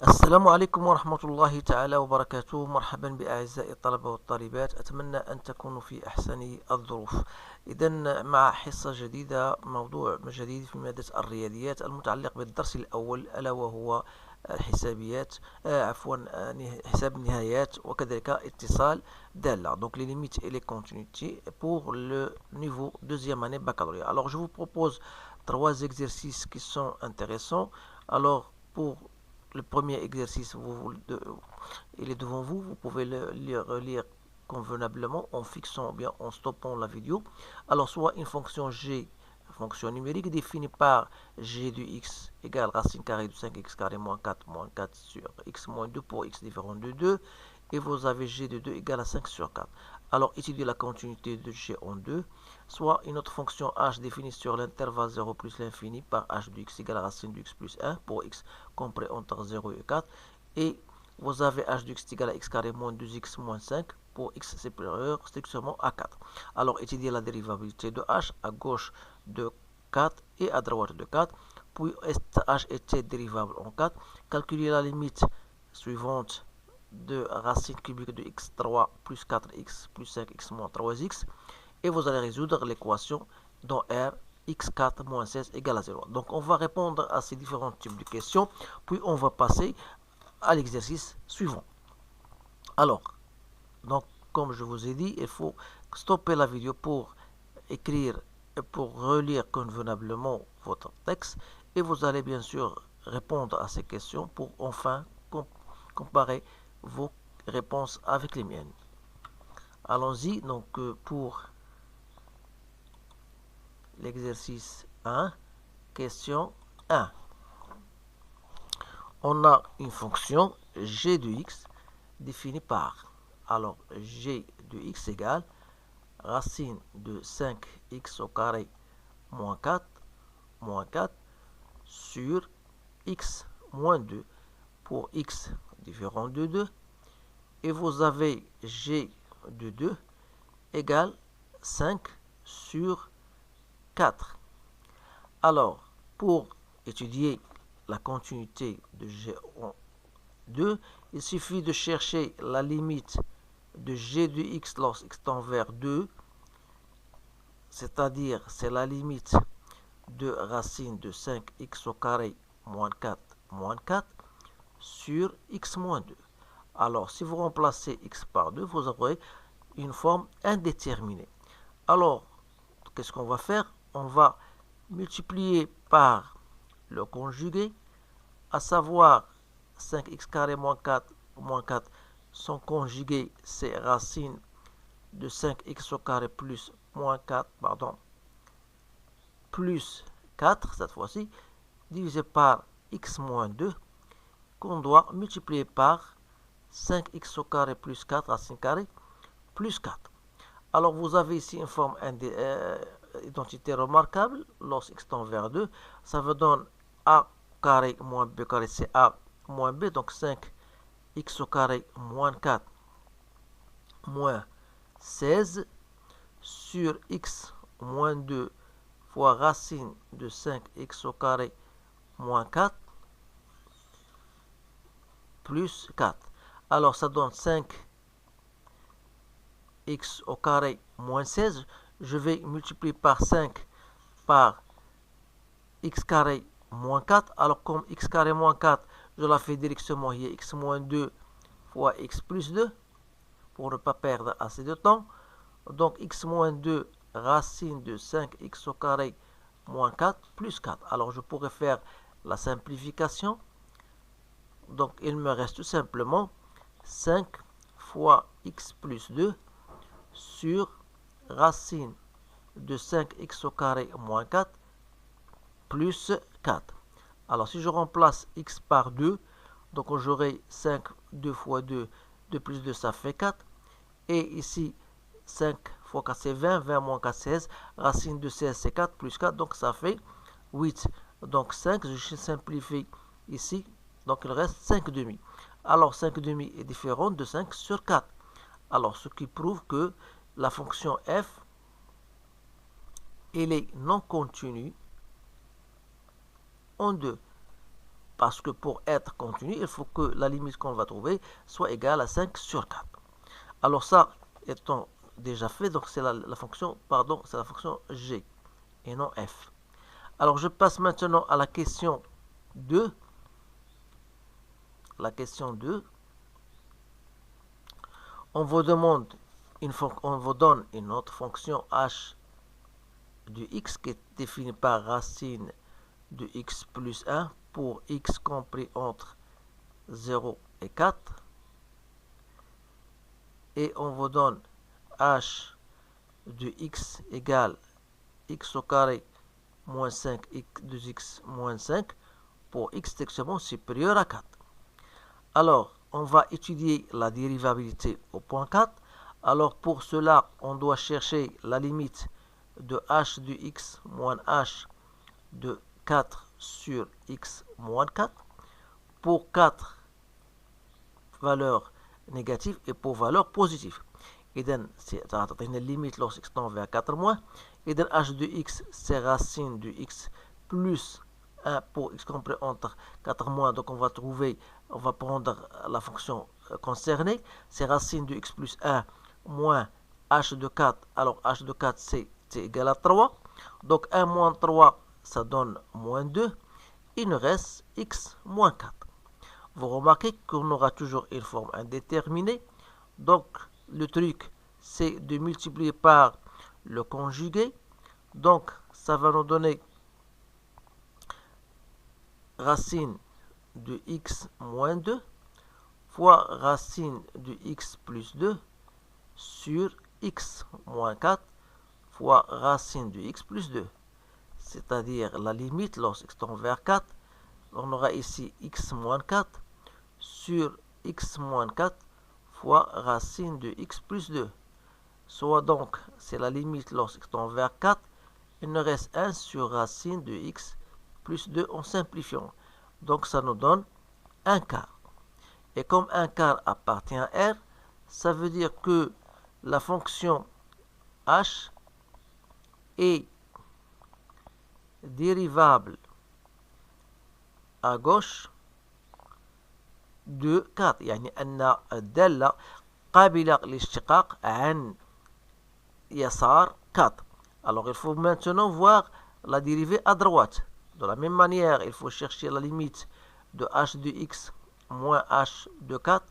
السلام عليكم ورحمة الله تعالى وبركاته. مرحبا بأعزائي الطلبة والطالبات، أتمنى أن تكونوا في أحسن الظروف. إذا مع حصة جديدة، موضوع جديد في مادة الرياضيات المتعلق بالدرس الأول، ألا وهو الحسابيات، حساب النهايات، وكذلك اتصال دالة. Donc les limites et les continuités pour le niveau deuxième année baccalauréat. Alors je vous propose trois exercices qui sont intéressants. Alors pour le premier exercice, il est devant vous. Vous pouvez le lire convenablement en fixant ou bien en stoppant la vidéo. Alors, soit une fonction g, fonction numérique définie par g de x égale racine carrée de 5x carré moins 4 sur x moins 2 pour x différent de 2. Et vous avez g de 2 égale à 5 sur 4. Alors, étudiez la continuité de g en 2. Soit une autre fonction h définie sur l'intervalle 0 plus l'infini par h de x égale à racine de x plus 1 pour x compris entre 0 et 4. Et vous avez h de x égale à x carré moins 2x moins 5 pour x supérieur strictement à 4. Alors, étudiez la dérivabilité de h à gauche de 4 et à droite de 4. Puis, h était dérivable en 4. Calculez la limite suivante de racine cubique de x3 plus 4x plus 5x moins 3x. Et vous allez résoudre l'équation dont R x4 moins 16 égale à 0. Donc on va répondre à ces différents types de questions, puis on va passer à l'exercice suivant. Alors, donc comme je vous ai dit, il faut stopper la vidéo pour écrire et pour relire convenablement votre texte, et vous allez bien sûr répondre à ces questions pour enfin comparer vos réponses avec les miennes. Allons-y donc pour l'exercice 1, question 1. On a une fonction g de x définie par, alors g de x égale racine de 5x au carré moins 4 sur x moins 2 pour x différent de 2. Et vous avez g de 2 égale 5 sur 4. Alors, pour étudier la continuité de G2, il suffit de chercher la limite de G de x lorsque x tend vers 2, c'est-à-dire c'est la limite de racine de 5x au carré moins 4 sur x moins 2. Alors, si vous remplacez x par 2, vous aurez une forme indéterminée. Alors, qu'est-ce qu'on va faire? On va multiplier par le conjugué, à savoir 5x carré moins 4 son conjugué, c'est racine de 5x au carré plus moins 4, plus 4 cette fois-ci, divisé par x moins 2, qu'on doit multiplier par 5x au carré plus 4 racine carrée plus 4. Alors vous avez ici une forme identité remarquable. Lorsque x tend vers 2, ça vous donne a carré moins b carré, c'est a moins b, donc 5x au carré moins 4 moins 16 sur x moins 2 fois racine de 5x au carré moins 4 plus 4. Alors ça donne 5x au carré moins 16. Je vais multiplier par 5 par x carré moins 4. Alors comme x carré moins 4, je la fais directement, il y a x moins 2 fois x plus 2, pour ne pas perdre assez de temps. Donc x moins 2 racine de 5x au carré moins 4 plus 4. Alors je pourrais faire la simplification. Donc il me reste tout simplement 5 fois x plus 2 sur racine de 5x au carré moins 4 plus 4. Alors si je remplace x par 2, donc j'aurai 5, 2 fois 2, 2 plus 2 ça fait 4. Et ici 5 fois 4 c'est 20, 20 moins 4 16, racine de 16 c'est 4 plus 4, donc ça fait 8. Donc 5, je simplifie ici, donc il reste 5 demi. Alors 5 demi est différent de 5 sur 4. Alors ce qui prouve que la fonction f, elle est non continue en 2. parce que pour être continu, il faut que la limite qu'on va trouver soit égale à 5 sur 4. Alors ça étant déjà fait, donc c'est la fonction, pardon, c'est la fonction g et non f. Alors je passe maintenant à la question 2. La question 2. On vous donne une autre fonction h de x qui est définie par racine de x plus 1 pour x compris entre 0 et 4. Et on vous donne h de x égale x au carré moins 5 de x moins 5 pour x strictement supérieur à 4. Alors, on va étudier la dérivabilité au point 4. Alors, pour cela, on doit chercher la limite de h de x moins h de 4 sur x moins 4 pour 4 valeurs négatives et pour valeurs positives. إذن تعطينا limite lorsque x tend vers 4 moins. إذن h de x c'est racine de x plus 1 pour x compris entre 4 moins. Donc on va prendre la fonction concernée. C'est racine de x plus 1 moins h de 4. Alors h de 4 c'est égal à 3. Donc 1 moins 3 ça donne moins 2. Il nous reste x moins 4. Vous remarquez qu'on aura toujours une forme indéterminée. Donc le truc c'est de multiplier par le conjugué. Donc ça va nous donner racine de x moins 2 fois racine de x plus 2 sur x moins 4 fois racine de x plus 2. C'est-à-dire la limite lorsque x tend vers 4. On aura ici x moins 4 sur x moins 4 fois racine de x plus 2. Soit donc, c'est la limite lorsque x tend vers 4. Il nous reste 1 sur racine de x plus 2 en simplifiant. Donc ça nous donne 1 quart. Et comme 1 quart appartient à R, ça veut dire que la fonction h est dérivable à gauche de 4. يعني أن الدالة قابلة للاشتقاق عن يسار 4. Alors il faut maintenant voir la dérivée à droite. De la même manière, il faut chercher la limite de h de x moins h de 4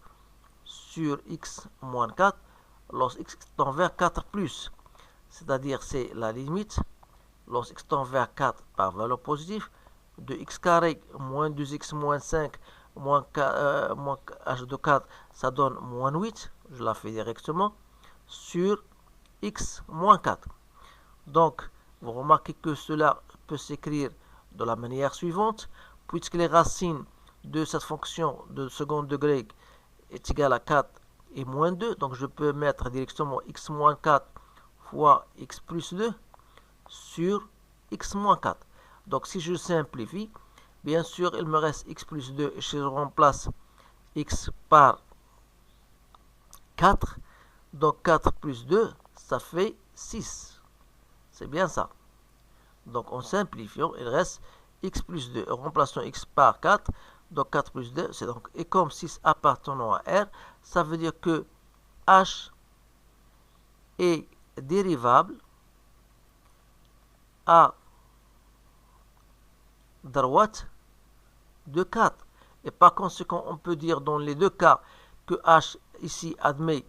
sur x moins 4 lorsque x tend vers 4 plus. C'est-à-dire c'est la limite lorsque x tend vers 4 par valeur positive de x carré moins 2x moins 5 moins h de 4, ça donne moins 8. Je la fais directement sur x moins 4. Donc, vous remarquez que cela peut s'écrire de la manière suivante, puisque les racines de cette fonction de second degré est égale à 4 et moins 2. Donc, je peux mettre directement x moins 4 fois x plus 2 sur x moins 4. Donc, si je simplifie, bien sûr, il me reste x plus 2 et je remplace x par 4. Donc, 4 plus 2, ça fait 6. C'est bien ça. Donc, en simplifiant, il reste x plus 2. Remplaçons x par 4. Donc, 4 plus 2, c'est donc... Et comme 6 appartenant à R, ça veut dire que h est dérivable à droite de 4. Et par conséquent, on peut dire dans les deux cas que h ici admet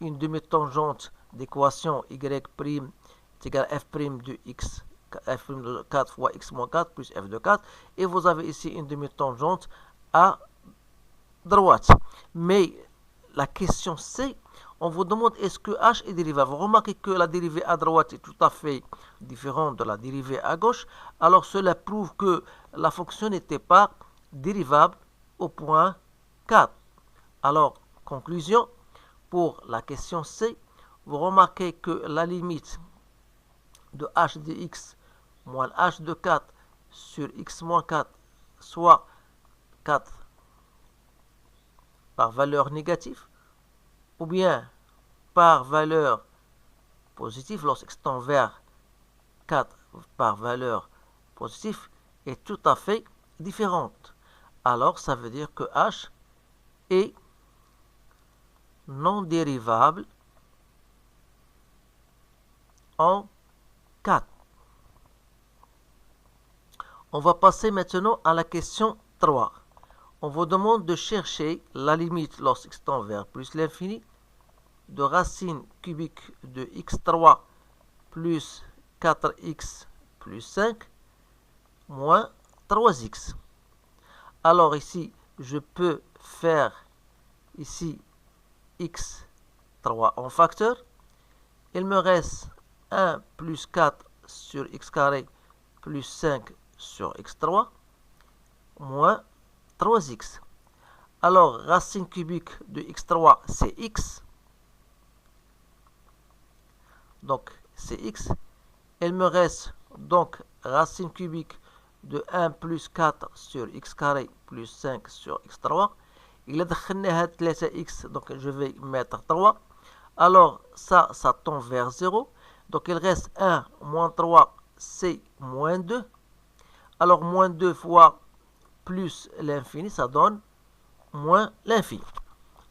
une demi-tangente d'équation y' est égal à f' de x, f' de 4 fois x moins 4 plus f de 4. Et vous avez ici une demi-tangente à droite. Mais la question c'est, on vous demande est-ce que h est dérivable. Vous remarquez que la dérivée à droite est tout à fait différente de la dérivée à gauche. Alors cela prouve que la fonction n'était pas dérivable au point 4. Alors, conclusion, pour la question C, vous remarquez que la limite de h de x moins h de 4 sur x moins 4, soit 4 par valeur négative, ou bien par valeur positive, lorsque x tend vers 4 par valeur positive, est tout à fait différente. alors ça veut dire que h est non dérivable en 4. On va passer maintenant à la question 3. On vous demande de chercher la limite lorsqu'x tend vers plus l'infini de racine cubique de x3 plus 4x plus 5 moins 3x. Alors ici, je peux faire ici x3 en facteur. Il me reste 1 plus 4 sur x carré plus 5 sur x3 moins 3x. Alors, racine cubique de x3, c'est x. Donc, c'est x. Il me reste donc racine cubique de 1 plus 4 sur x carré plus 5 sur x3. Il a دخلنا هاد 3x, donc je vais mettre 3. Alors, ça tend vers 0. Donc, il reste 1 moins 3, c'est moins 2. Alors, moins 2 fois plus l'infini, ça donne moins l'infini.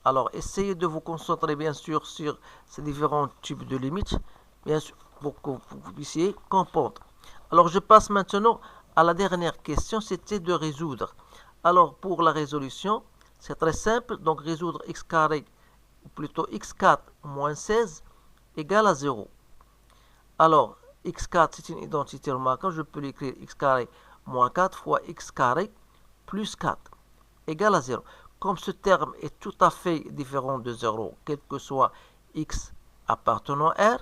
Alors, essayez de vous concentrer, bien sûr, sur ces différents types de limites, bien sûr, pour que vous puissiez comprendre. Alors, je passe maintenant à la dernière question, c'était de résoudre. Alors, pour la résolution, c'est très simple. Donc, résoudre x carré, ou plutôt x4 moins 16 égale à 0. Alors, x4, c'est une identité remarquable. Je peux l'écrire x carré moins 4 fois x carré plus 4 égale à 0. Comme ce terme est tout à fait différent de 0, quel que soit x appartenant à R,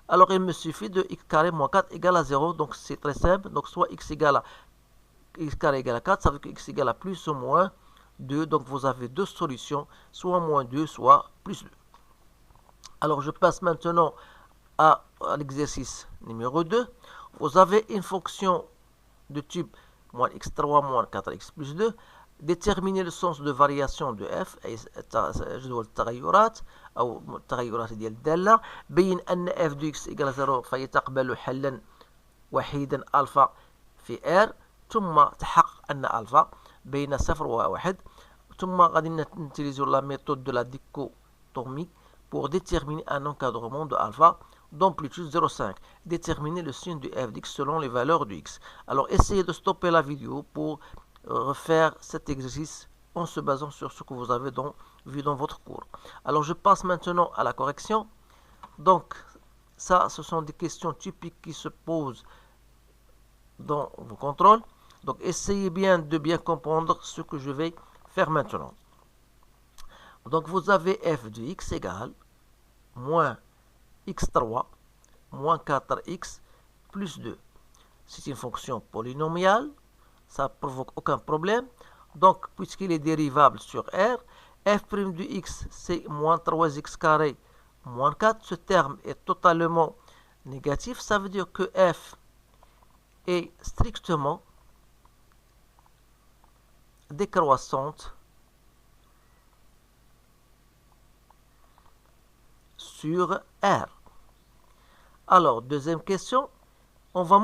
alors il me suffit de x carré moins 4 égale à 0. Donc, c'est très simple. Donc, soit x égale à x carré égale à 4, ça veut dire que x égale à plus ou moins 2. Donc, vous avez deux solutions, soit moins 2, soit plus 2. Alors, je passe maintenant à l'exercice numéro 2. Vous avez une fonction de type moins x3 moins 4x plus 2. Déterminer le sens de variation de f أي جدول التغيرات أو التغيرات ديال الدالة. بين أن f de x égale 0 فيتقبل حلا وحيدا ألفا في r. ثم تحقق أن ألفا بين 0 و 1. ثم غادي نتيليزو لا méthode de la dichotomie pour déterminer un encadrement de alpha d'amplitude 0,5. Déterminer le signe du f de x selon les valeurs de x. Alors, essayez de stopper la vidéo pour refaire cet exercice en se basant sur ce que vous avez vu dans votre cours. Alors, je passe maintenant à la correction. Donc, ça, ce sont des questions typiques qui se posent dans vos contrôles. Donc, essayez bien de bien comprendre ce que je vais faire maintenant. Donc, vous avez f de x égale moins x3 moins 4x plus 2. C'est une fonction polynomiale, ça ne provoque aucun problème. Donc, puisqu'il est dérivable sur R, f' de x, c'est moins 3x carré moins 4. Ce terme est totalement négatif. Ça veut dire que f est strictement décroissante sur R. Alors, deuxième question, on va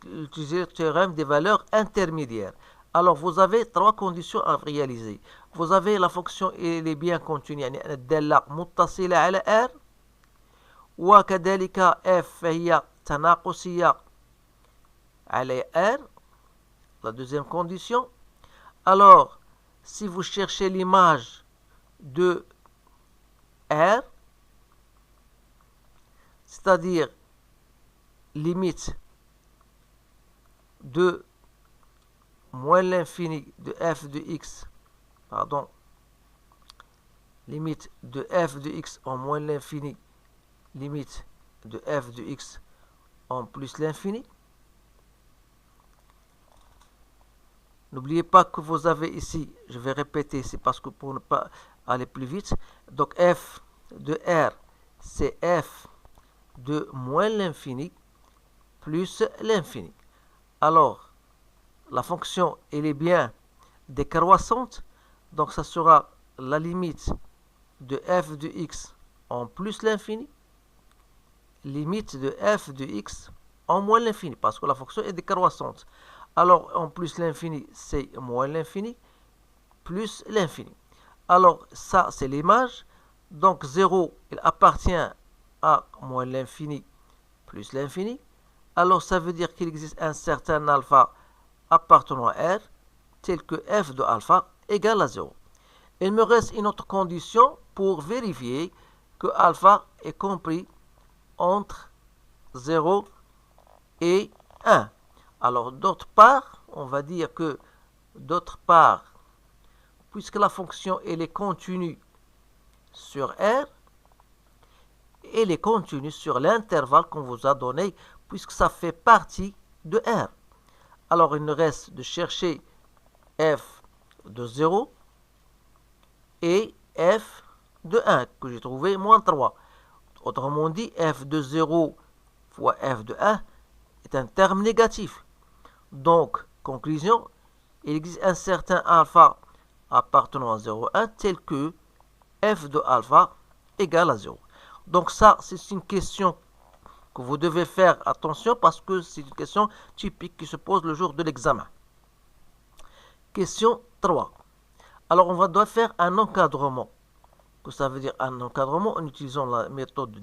utiliser le théorème des valeurs intermédiaires. Alors, vous avez trois conditions à réaliser. Vous avez la fonction, elle est bien continue, يعني الدالة متصلة على R، وكذلك f هي تناقصية على R. La deuxième condition. Alors, si vous cherchez l'image de R, c'est-à-dire limite de moins l'infini de f de x, pardon, limite de f de x en moins l'infini, limite de f de x en plus l'infini. N'oubliez pas que vous avez ici, je vais répéter, c'est parce que pour ne pas aller plus vite, donc f de R, c'est f de moins l'infini plus l'infini. Alors, la fonction, elle est bien décroissante, donc ça sera la limite de f de x en plus l'infini, limite de f de x en moins l'infini, parce que la fonction est décroissante. Alors, en plus l'infini, c'est moins l'infini, plus l'infini. Alors, ça, c'est l'image. Donc, 0, il appartient à moins l'infini plus l'infini. Alors, ça veut dire qu'il existe un certain alpha appartenant à R, tel que f de alpha égale à 0. Il me reste une autre condition pour vérifier que alpha est compris entre 0 et 1. Alors, d'autre part, on va dire que, d'autre part, puisque la fonction elle est continue sur R, elle est continue sur l'intervalle qu'on vous a donné, puisque ça fait partie de R. Alors, il nous reste de chercher f de 0 et f de 1, que j'ai trouvé moins 3. Autrement dit, f de 0 fois f de 1 est un terme négatif. Donc, conclusion, il existe un certain alpha appartenant à 0,1 tel que f de alpha égale à 0. Donc ça, c'est une question que vous devez faire attention parce que c'est une question typique qui se pose le jour de l'examen. Question 3. Alors, on doit faire un encadrement. Que ça veut dire un encadrement en utilisant la méthode de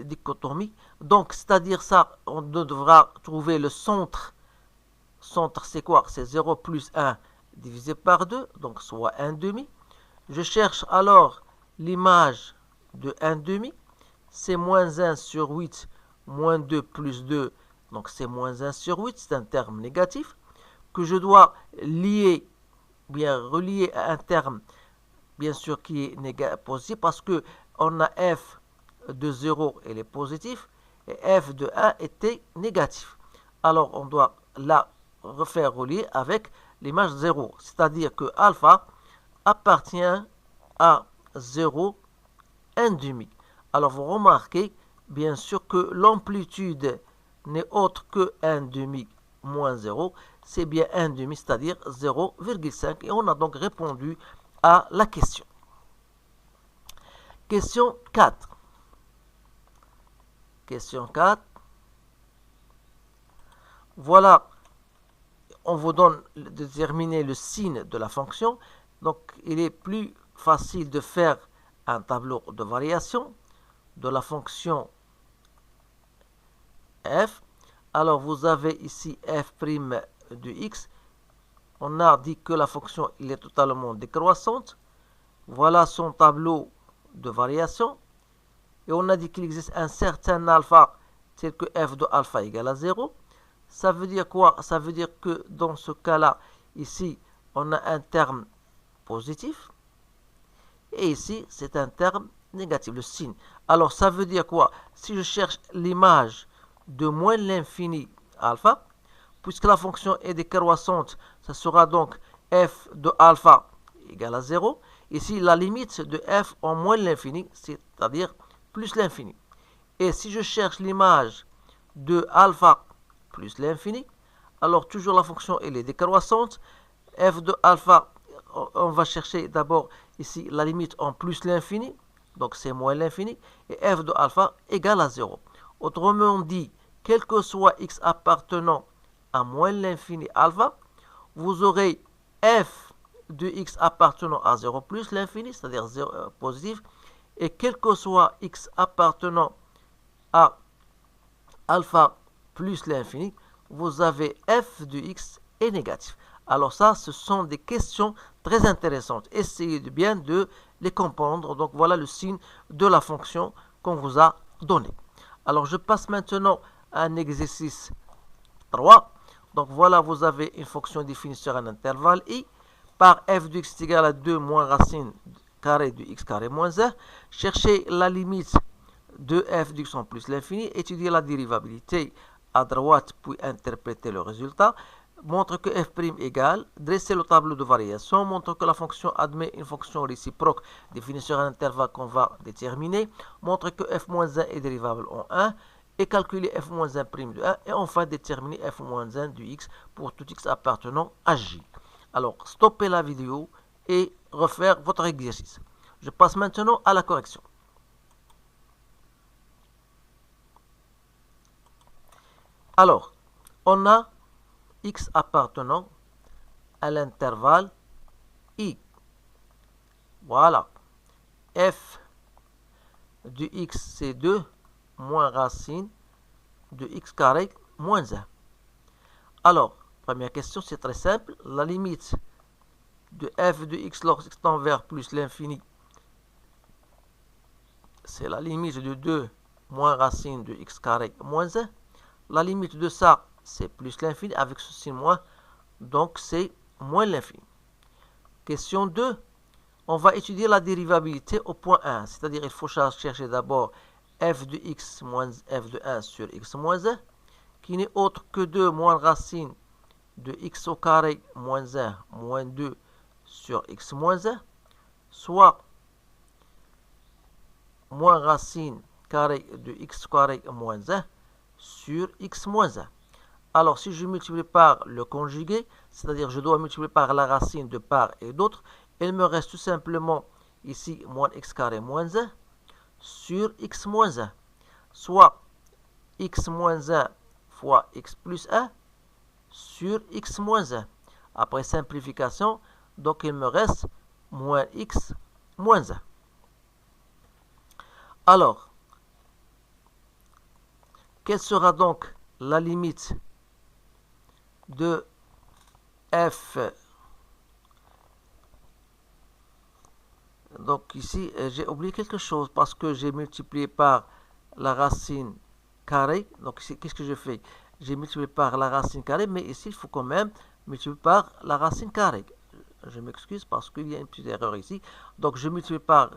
dichotomie. Donc, c'est-à-dire ça, on devra trouver le centre. Centre, c'est quoi? C'est 0 plus 1 divisé par 2, donc soit 1 demi. Je cherche alors l'image de 1 demi. C'est moins 1 sur 8, moins 2 plus 2, donc c'est moins 1 sur 8, c'est un terme négatif, que je dois lier, bien relier à un terme, bien sûr, qui est positif, parce que on a f de 0, elle est positive, et f de 1 était négatif. Alors, on doit la refaire relier avec l'image 0, c'est-à-dire que alpha appartient à 0, 1 demi. Alors, vous remarquez, bien sûr, que l'amplitude n'est autre que 1 demi moins 0, c'est bien 1 demi, c'est-à-dire 0,5. Et on a donc répondu à la question. Question 4. Question 4. Voilà, on vous donne de déterminer le signe de la fonction. Donc, il est plus facile de faire un tableau de variation de la fonction f. Alors, vous avez ici f' de x. On a dit que la fonction il est totalement décroissante. Voilà son tableau de variation. Et on a dit qu'il existe un certain alpha tel que f de alpha égale à 0. Ça veut dire quoi? Ça veut dire que dans ce cas-là, ici, on a un terme positif. Et ici, c'est un terme négatif, le signe. Alors, ça veut dire quoi? Si je cherche l'image de moins l'infini alpha, puisque la fonction est décroissante, ça sera donc f de alpha égale à 0. Ici, la limite de f en moins l'infini, c'est-à-dire plus l'infini. Et si je cherche l'image de alpha plus l'infini, alors toujours la fonction elle est décroissante. F de alpha, on va chercher d'abord ici la limite en plus l'infini, donc c'est moins l'infini, et f de alpha égale à 0. Autrement dit, quel que soit x appartenant à moins l'infini alpha, vous aurez f de x appartenant à 0 plus l'infini, c'est-à-dire 0 positif, et quel que soit x appartenant à alpha plus l'infini, vous avez f de x est négatif. Alors ça, ce sont des questions très intéressantes. Essayez bien de les comprendre. Donc voilà le signe de la fonction qu'on vous a donné. Alors je passe maintenant à un exercice 3. Donc voilà, vous avez une fonction définie sur un intervalle i par f de x est égal à 2 moins racine carrée de x carré moins 1. Cherchez la limite de f de x en plus l'infini. Étudiez la dérivabilité à droite, puis interpréter le résultat. Montre que f' égale, dressez le tableau de variation, montre que la fonction admet une fonction réciproque définie sur un intervalle qu'on va déterminer, montre que f-1 est dérivable en 1, et calculer f-1' de 1, et enfin déterminer f-1 du x pour tout x appartenant à j. Alors, stoppez la vidéo et refaire votre exercice. Je passe maintenant à la correction. Alors, on a x appartenant à l'intervalle i. Voilà. F de x, c'est 2 moins racine de x carré moins 1. Alors, première question, c'est très simple. La limite de f de x lorsqu'il tend vers plus l'infini, c'est la limite de 2 moins racine de x carré moins 1. La limite de ça, c'est plus l'infini avec ce signe moins, donc c'est moins l'infini. Question 2, on va étudier la dérivabilité au point 1, c'est-à-dire il faut chercher d'abord f de x moins f de 1 sur x moins 1, qui n'est autre que 2 moins racine de x au carré moins 1 moins 2 sur x moins 1, soit moins racine carré de x carré moins 1 sur x moins 1. Alors, si je multiplie par le conjugué, c'est-à-dire je dois multiplier par la racine de part et d'autre, il me reste tout simplement ici moins x carré moins 1 sur x moins 1, soit x moins 1 fois x plus 1 sur x moins 1. Après simplification, donc il me reste moins x moins 1. Alors, quelle sera donc la limite de f? Donc ici, j'ai oublié quelque chose parce que j'ai multiplié par la racine carrée. Donc ici, qu'est-ce que je fais? J'ai multiplié par la racine carrée, mais ici, il faut quand même multiplier par la racine carrée. Je m'excuse parce qu'il y a une petite erreur ici. Donc je multiplie par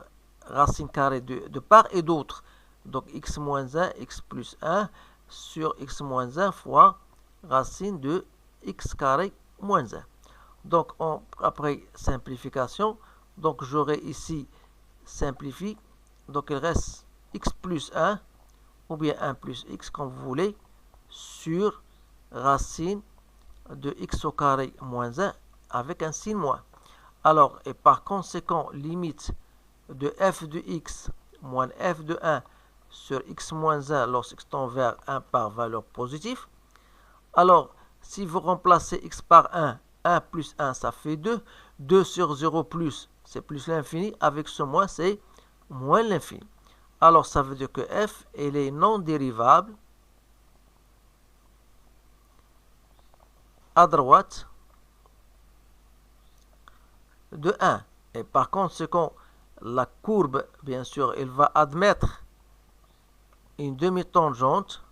racine carrée de part et d'autre. Donc x moins 1, x plus 1 sur x moins 1 fois racine de x carré moins 1. Donc après simplification, donc j'aurai ici simplifié, donc il reste x plus 1 ou bien 1 plus x comme vous voulez sur racine de x au carré moins 1 avec un signe moins. Alors, et par conséquent, limite de f de x moins f de 1 sur x moins 1 lorsqu'x tend vers 1 par valeur positive. Alors, si vous remplacez x par 1, 1 plus 1, ça fait 2. 2 sur 0 plus, c'est plus l'infini. Avec ce moins, c'est moins l'infini. Alors, ça veut dire que f, elle est non dérivable à droite de 1. Et par conséquent, la courbe, bien sûr, elle va admettre une demi-tangente.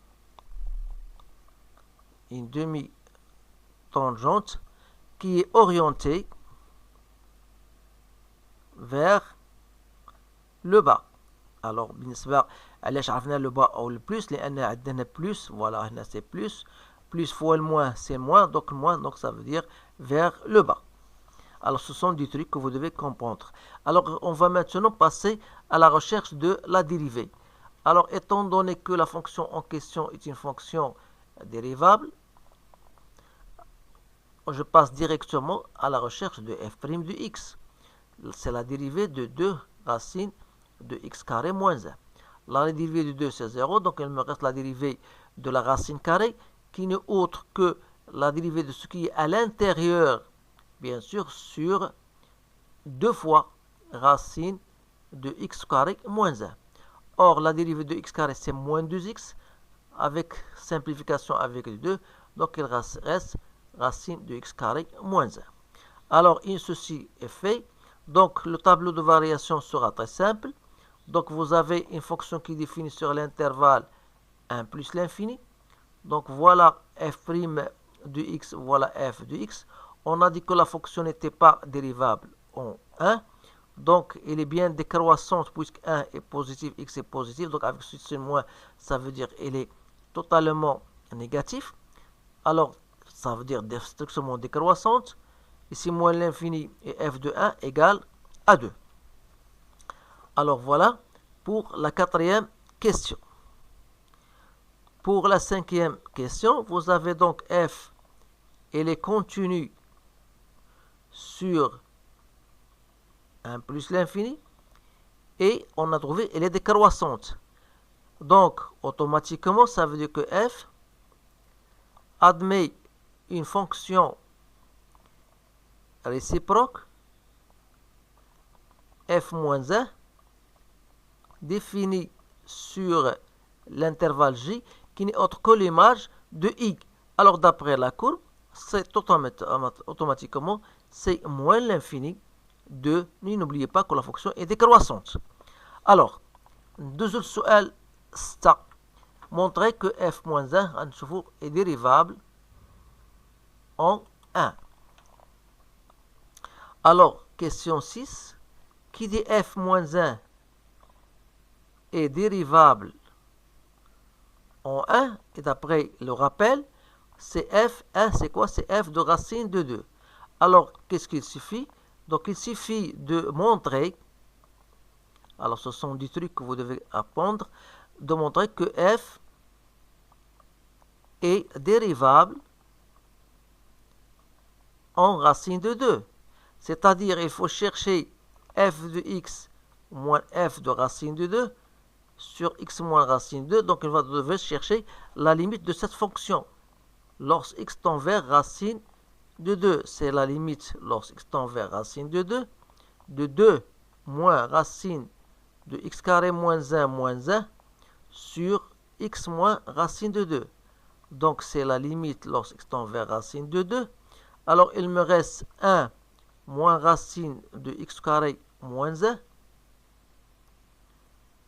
Une demi-tangente qui est orientée vers le bas. Alors, بالنسبة علاش عرفنا le bas ou le plus لأن عندنا plus, voilà, هنا c'est plus fois le moins, c'est moins, donc ça veut dire vers le bas. Alors, ce sont des trucs que vous devez comprendre. Alors, on va maintenant passer à la recherche de la dérivée. Alors, étant donné que la fonction en question est une fonction dérivable, je passe directement à la recherche de f' de x. C'est la dérivée de 2 racines de x carré moins 1. La dérivée de 2, c'est 0, donc il me reste la dérivée de la racine carrée, qui n'est autre que la dérivée de ce qui est à l'intérieur, bien sûr, sur 2 fois racine de x carré moins 1. Or, la dérivée de x carré, c'est moins 2x, avec simplification avec les 2, donc il reste racine de x carré moins 1. Alors, ceci est fait. Donc, le tableau de variation sera très simple. Donc, vous avez une fonction qui définit sur l'intervalle 1 plus l'infini. Donc, voilà f' de x, voilà f de x. On a dit que la fonction n'était pas dérivable en 1. Donc, il est bien décroissante puisque 1 est positif, x est positif. Donc, avec ce signe moins, ça veut dire qu'il est totalement négatif. Alors, ça veut dire strictement décroissante. Ici, moins l'infini et f de 1 égale à 2. Alors voilà pour la quatrième question. Pour la cinquième question, vous avez donc f, elle est continue sur 1 plus l'infini, et on a trouvé elle est décroissante. Donc, automatiquement, ça veut dire que f, admet une fonction réciproque f-1 définie sur l'intervalle j qui n'est autre que l'image de y. Alors d'après la courbe, c'est automatiquement c'est moins l'infini de, n'oubliez pas que la fonction est décroissante. Alors, deuxième سؤال 6 montrer que f-1 est dérivable en 1. Alors, question 6, qui dit f-1 est dérivable en 1, et d'après le rappel, c'est f1, c'est quoi? C'est f de racine de 2. Alors, qu'est-ce qu'il suffit? Donc, il suffit de montrer, alors ce sont des trucs que vous devez apprendre, de montrer que f est dérivable en racine de 2. C'est-à-dire, il faut chercher f de x moins f de racine de 2 sur x moins racine de 2. Donc, on va devoir chercher la limite de cette fonction. Lorsque x tend vers racine de 2, c'est la limite lorsque x tend vers racine de 2, de 2 moins racine de x carré moins 1 sur x moins racine de 2. Donc, c'est la limite lorsque x tend vers racine de 2. Alors, il me reste 1 moins racine de x carré moins 1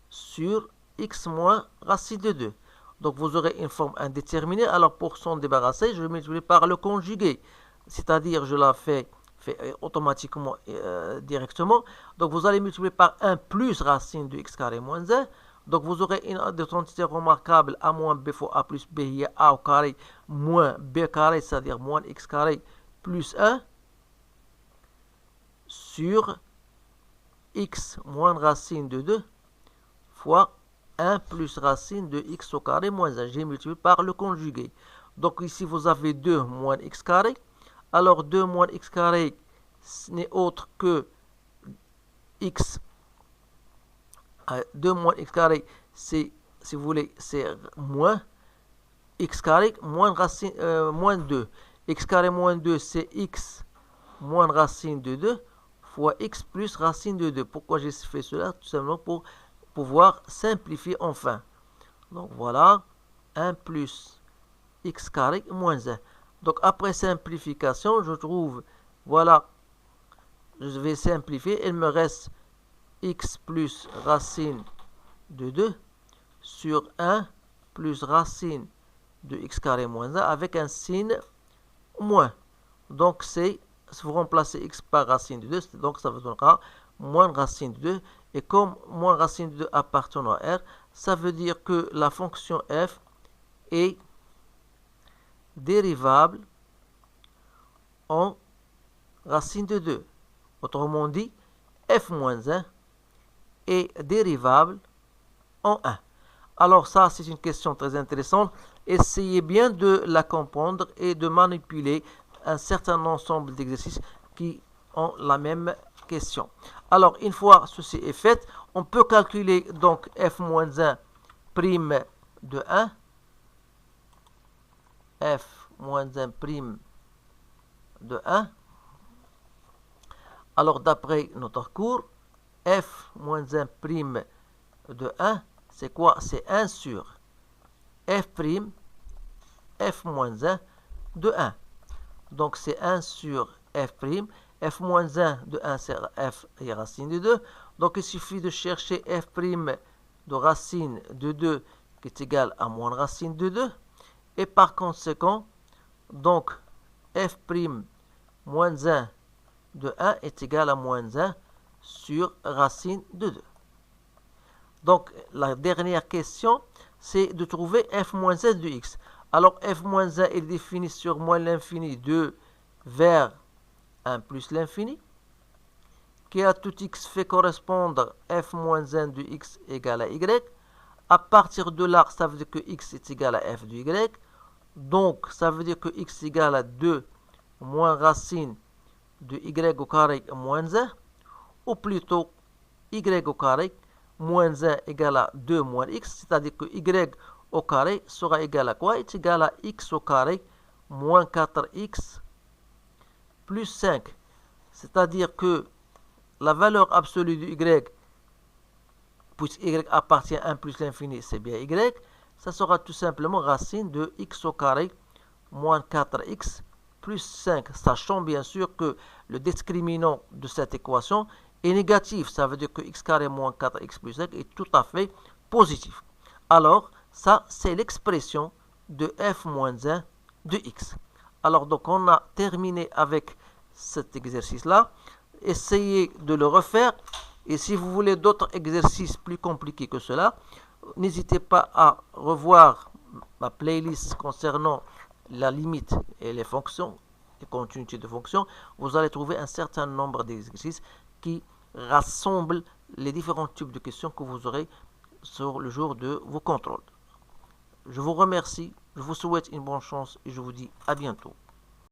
sur x moins racine de 2. Donc, vous aurez une forme indéterminée. Alors, pour s'en débarrasser, je multiplie par le conjugué. C'est-à-dire, je la fais automatiquement directement. Donc, vous allez multiplier par 1 plus racine de x carré moins 1. Donc, vous aurez une identité remarquable. A moins b fois a plus b, il y a a au carré moins b carré, c'est-à-dire moins x carré plus 1 sur x moins racine de 2 fois 1 plus racine de x au carré moins 1. J'ai multiplié par le conjugué. Donc ici, vous avez 2 moins x carré. Alors 2 moins x carré, ce n'est autre que x. 2 moins x carré, c'est, si vous voulez, c'est moins x carré moins racine, moins 2. X carré moins 2, c'est x moins racine de 2 fois x plus racine de 2. Pourquoi j'ai fait cela? Tout simplement pour pouvoir simplifier enfin. Donc voilà, 1 plus x carré moins 1. Donc après simplification, je trouve, voilà, je vais simplifier, il me reste x plus racine de 2 sur 1 plus racine de x carré moins 1 avec un signe moins. Donc c'est, si vous remplacez x par racine de 2, donc ça vous donnera moins racine de 2. Et comme moins racine de 2 appartenant à R, ça veut dire que la fonction f est dérivable en racine de 2. Autrement dit, f-1 est dérivable en 1. Alors ça, c'est une question très intéressante. Essayez bien de la comprendre et de manipuler un certain ensemble d'exercices qui ont la même question. Alors, une fois ceci est fait, on peut calculer donc f-1 prime de 1. f-1 prime de 1. Alors, d'après notre cours, f-1 prime de 1, c'est quoi? C'est 1 sur f prime f-1 de 1. Donc, c'est 1 sur f prime. f-1 de 1, c'est f et racine de 2. Donc, il suffit de chercher f prime de racine de 2 qui est égal à moins racine de 2. Et par conséquent, donc, f prime moins 1 de 1 est égal à moins 1 sur racine de 2. Donc, la dernière question, c'est de trouver f-1 de x. Alors, f-1 est défini sur moins l'infini 2 vers 1 plus l'infini, qui à tout x fait correspondre f-1 de x égale à y. À partir de là, ça veut dire que x est égal à f de y. Donc, ça veut dire que x est égal à 2 moins racine de y au carré moins 1, ou plutôt y au carré moins 1 égale à 2 moins x, c'est-à-dire que y au carré sera égal à quoi? Est égal à x au carré moins 4x plus 5. C'est-à-dire que la valeur absolue de y, puisque y appartient à 1 plus l'infini, c'est bien y, ça sera tout simplement racine de x au carré moins 4x plus 5, sachant bien sûr que le discriminant de cette équation est négatif. Ça veut dire que x carré moins 4x plus 5 est tout à fait positif. Alors, ça, c'est l'expression de f moins 1 de x. Alors, donc, on a terminé avec cet exercice-là. Essayez de le refaire. Et si vous voulez d'autres exercices plus compliqués que cela, n'hésitez pas à revoir ma playlist concernant la limite et les fonctions, les continuités de fonctions. Vous allez trouver un certain nombre d'exercices qui rassemblent les différents types de questions que vous aurez sur le jour de vos contrôles. Je vous remercie, je vous souhaite une bonne chance et je vous dis à bientôt.